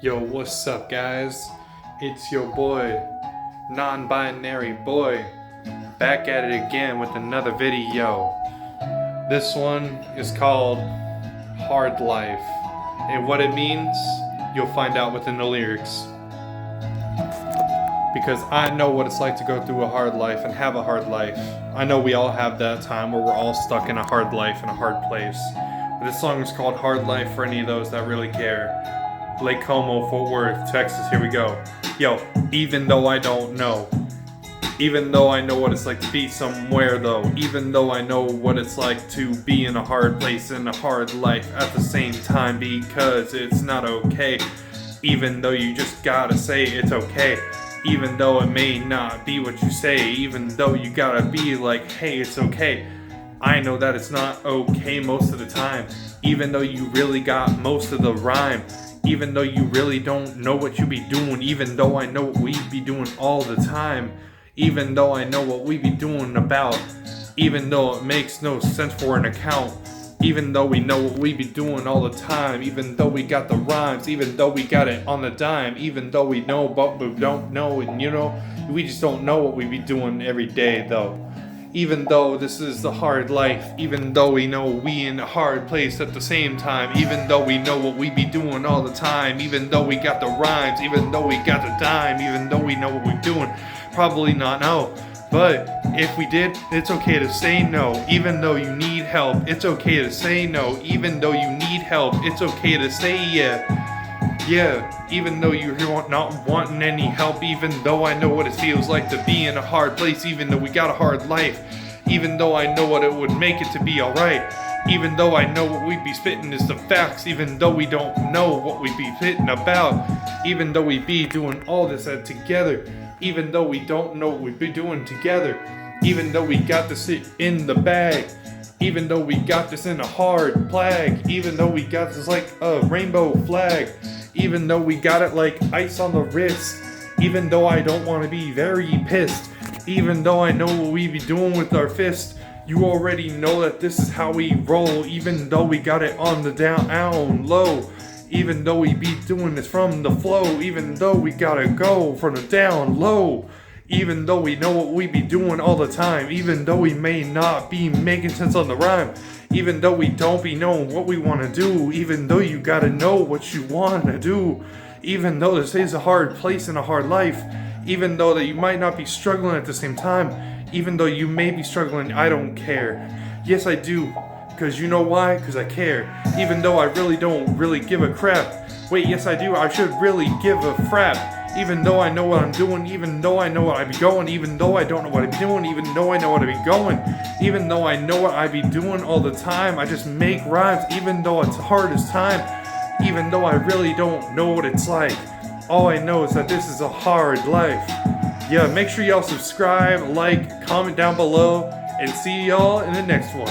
Yo, what's up, guys? It's your boy, non-binary boy, back at it again with another video. This one is called Hard Life, and what it means, you'll find out within the lyrics. Because I know what it's like to go through a hard life and have a hard life. I know we all have that time where we're all stuck in a hard life in a hard place. But this song is called Hard Life for any of those that really care. Lake Como, Fort Worth, Texas, here we go. Yo, even though I don't know, even though I know what it's like to be somewhere though, even though I know what it's like to be in a hard place and a hard life at the same time, because it's not okay, even though you just gotta say it's okay, even though it may not be what you say, even though you gotta be like, hey, it's okay. I know that it's not okay most of the time, even though you really got most of the rhyme. Even though you really don't know what you be doing, even though I know what we be doing all the time, even though I know what we be doing about, even though it makes no sense for an account, even though we know what we be doing all the time, even though we got the rhymes, even though we got it on the dime, even though we know but we don't know, and you know, we just don't know what we be doing every day though. Even though this is the hard life, even though we know we in a hard place at the same time, even though we know what we be doing all the time, even though we got the rhymes, even though we got the dime, even though we know what we're doing, probably not now. But if we did, it's okay to say no. Even though you need help, it's okay to say no. Even though you need help, it's okay to say yeah. Yeah, even though you're not wanting any help, even though I know what it feels like to be in a hard place, even though we got a hard life, even though I know what it would make it to be alright, even though I know what we be spitting is the facts, even though we don't know what we be spitting about, even though we be doing all this together, even though we don't know what we be doing together, even though we got this in the bag, even though we got this in a hard plague, even though we got this like a rainbow flag, even though we got it like ice on the wrist, even though I don't want to be very pissed, even though I know what we be doing with our fist, you already know that this is how we roll, even though we got it on the down low, even though we be doing this from the flow, even though we gotta go from the down low, even though we know what we be doing all the time, even though we may not be making sense on the rhyme, even though we don't be knowing what we want to do, even though you gotta know what you want to do, even though this is a hard place and a hard life, even though that you might not be struggling at the same time, even though you may be struggling, I don't care. Yes, I do. Because you know why? Because I care. Even though I really don't really give a crap. Wait, yes I do. I should really give a frap. Even though I know what I'm doing, even though I know what I be going, even though I don't know what I be doing, even though I know what I be going, even though I know what I be doing all the time, I just make rhymes, even though it's hard as time, even though I really don't know what it's like. All I know is that this is a hard life. Yeah, make sure y'all subscribe, like, comment down below, and see y'all in the next one.